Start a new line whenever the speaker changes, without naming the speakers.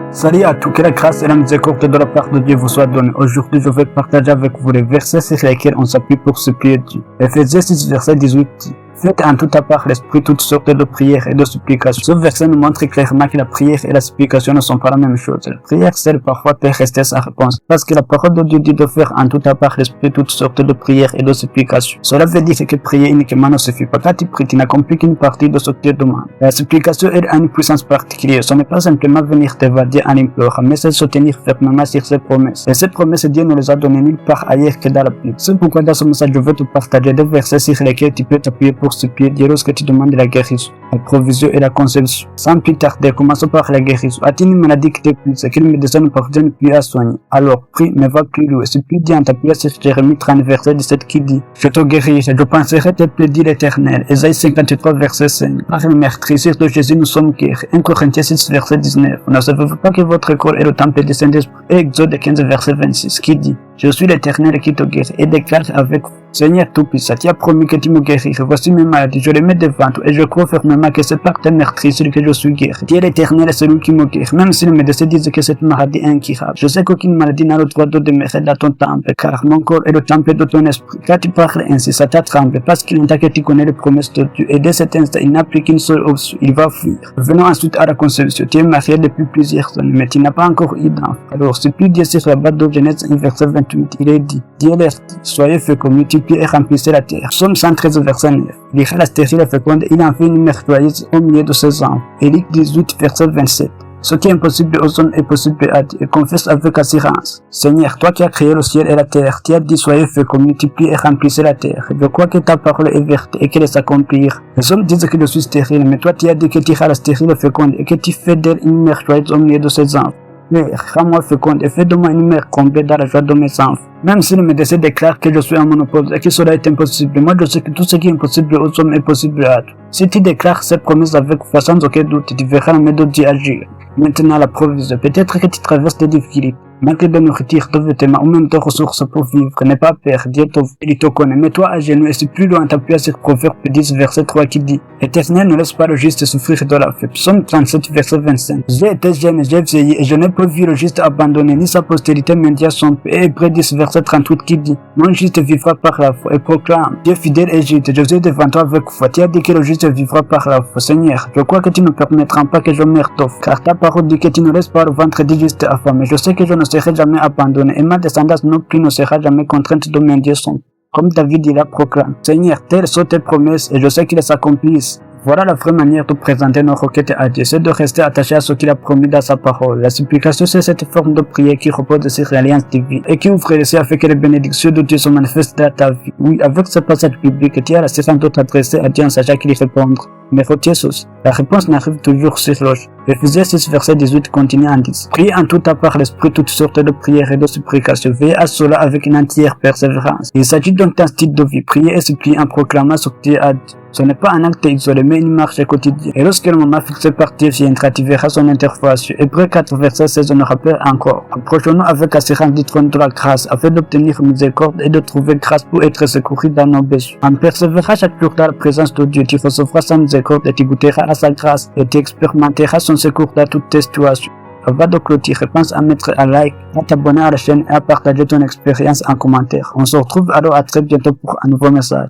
Salut à tous, que la grâce et la miséricorde de la part de Dieu vous soit donnée. Aujourd'hui, je vais partager avec vous les versets sur lesquels on s'appuie pour supplier Dieu. Ephésiens 6, verset 18 dit: faites en tout à part l'esprit toutes sortes de prières et de supplications. Ce verset nous montre clairement que la prière et la supplication ne sont pas la même chose. La prière seule parfois peut rester sans réponse, parce que la parole de Dieu dit de faire en tout à part l'esprit toutes sortes de prières et de supplications. Cela veut dire que prier uniquement ne suffit pas. Quand tu pries, tu n'accomplis qu'une partie de ce que Dieu demande. La supplication elle a une puissance particulière. Ce n'est pas simplement venir t'évader en implorant, mais c'est se tenir fermement sur ses promesses. Et ces promesses, Dieu nous les a données nulle part ailleurs que dans la Bible. C'est pourquoi dans ce message, je veux te partager des versets sur lesquels tu peux t'appuyer pour supplier Dieu lorsque tu demandes la guérison, la provision et la conception. Sans plus tarder, commençons par la guérison. As-tu une maladie qui t'épuise et que le médecin ne parvient plus à soigner? Alors prie, mais va plus loin. Supplie Dieu en t'appuyant sur Jérémie 30, verset 17 qui dit: je te guérirai, je penserai tes plaies, dit l'Éternel. Ésaïe 53, verset 5. Par le meurtrissure de Jésus, nous sommes guéris. 1 Corinthiens 6, verset 19. Ne savez-vous pas que votre corps est le temple du Saint-Esprit? Et Exode 15, verset 26 qui dit: je suis l'Éternel qui te guérit, et déclare avec vous: Seigneur Tout-Puissant, tu as promis que tu me guérirais. Voici mes maladies, je les mets devant toi, et je crois fermement que c'est par tes meurtrissures que je suis guéri. Tu es l'Éternel, celui qui me guérit. Même si le médecin disent que cette maladie est incurable, je sais qu'aucune maladie n'a le droit de demeurer dans ton temple, car mon corps est le temple de ton esprit. Quand tu parles ainsi, Satan tremble, parce qu'il entend que tu connais les promesses de Dieu, et dès cet instant, il n'a plus qu'une seule option: il va fuir. Venons ensuite à la conception. Tu es marié depuis plusieurs années, mais tu n'as pas encore eu d'enfant. Alors, supplie Dieu sur la base de Genèse 1, verset 28. Il est dit: Dieu leur dit, soyez féconds, multipliez et remplissez la terre. Psaume 113, verset 9. Il ira la stérile et féconde, il en fait une mère joyeuse au milieu de ses enfants. Élie 18, verset 27. Ce qui est impossible aux hommes est possible à Dieu, et confesse avec assurance: Seigneur, toi qui as créé le ciel et la terre, tu as dit soyez féconds, multipliez et remplissez la terre. Je crois que ta parole est vérité et qu'elle s'accomplira. Les hommes disent que je suis stérile, mais toi tu as dit que tu iras la stérile et féconde et que tu fais d'elle une mère joyeuse au milieu de ses enfants. Père, rends-moi féconde et fais de moi une mère comblée dans la joie de mes enfants. Même si le médecin déclare que je suis un monopole et que cela est impossible, moi je sais que tout ce qui est impossible aux hommes est possible à toi. Si tu déclares ces promesses avec foi sans aucun doute, tu verras la main de Dieu agir. Maintenant la provision. Peut-être que tu traverses des difficultés, manque de nourriture, de vêtements ou même de ressources pour vivre. N'aie pas peur, Dieu il te connaît. Mets-toi à genoux et c'est plus loin t'appuyer sur Proverbe 10, verset 3 qui dit: Éternel, ne laisse pas le juste souffrir de la faim. Psaume 37, verset 25. J'ai été jeune, j'ai vieilli et je n'ai pas vu le juste abandonné, ni sa postérité mendier son paix. Et Hébreux 10, verset 38 qui dit: mon juste vivra par la foi, et proclame: Dieu fidèle et juste, je suis devant toi avec foi. Tu as dit que le juste vivra par la foi. Seigneur, je crois que tu ne permettras pas que je meure d'offre, car ta parole dit que tu ne laisses pas le ventre du juste affamé. Je sais que je ne serai jamais abandonné, et ma descendance non plus ne sera jamais contrainte de mendier son. Comme David il a proclamé: Seigneur, telles sont tes promesses, et je sais qu'elles s'accomplissent. Voilà la vraie manière de présenter nos requêtes à Dieu, c'est de rester attaché à ce qu'il a promis dans sa parole. La supplication, c'est cette forme de prière qui repose sur l'alliance divine et qui ouvre les cieux afin que les bénédictions de Dieu se manifestent dans ta vie. Oui, avec ce passage biblique, tu as la séquence de t'adresser à Dieu en sachant qu'il y répondre. Mais retiens ceci, la réponse n'arrive toujours sur l'oche. Ephésiens 6, verset 18 continue en disant: priez en tout à part l'esprit toutes sortes de prières et de supplications. Veillez à cela avec une entière persévérance. Il s'agit donc d'un style de vie. Prier et supplier en proclamant ce que Dieu a dit. Ce n'est pas un acte isolé, mais une marche quotidienne. Et lorsque le moment fixé par Dieu viendra, tu verras son intervention. Hébreux 4, verset 16 nous rappelle encore: approchons-nous avec assurance du trône de la grâce, afin d'obtenir miséricorde et de trouver grâce pour être secouru dans nos besoins. En persévérant chaque jour dans la présence de Dieu, tu recevras sa miséricorde et tu goûteras à sa grâce et tu expérimenteras son secours dans toutes tes situations. Avant de clôturer, pense à mettre un like, à t'abonner à la chaîne et à partager ton expérience en commentaire. On se retrouve alors à très bientôt pour un nouveau message.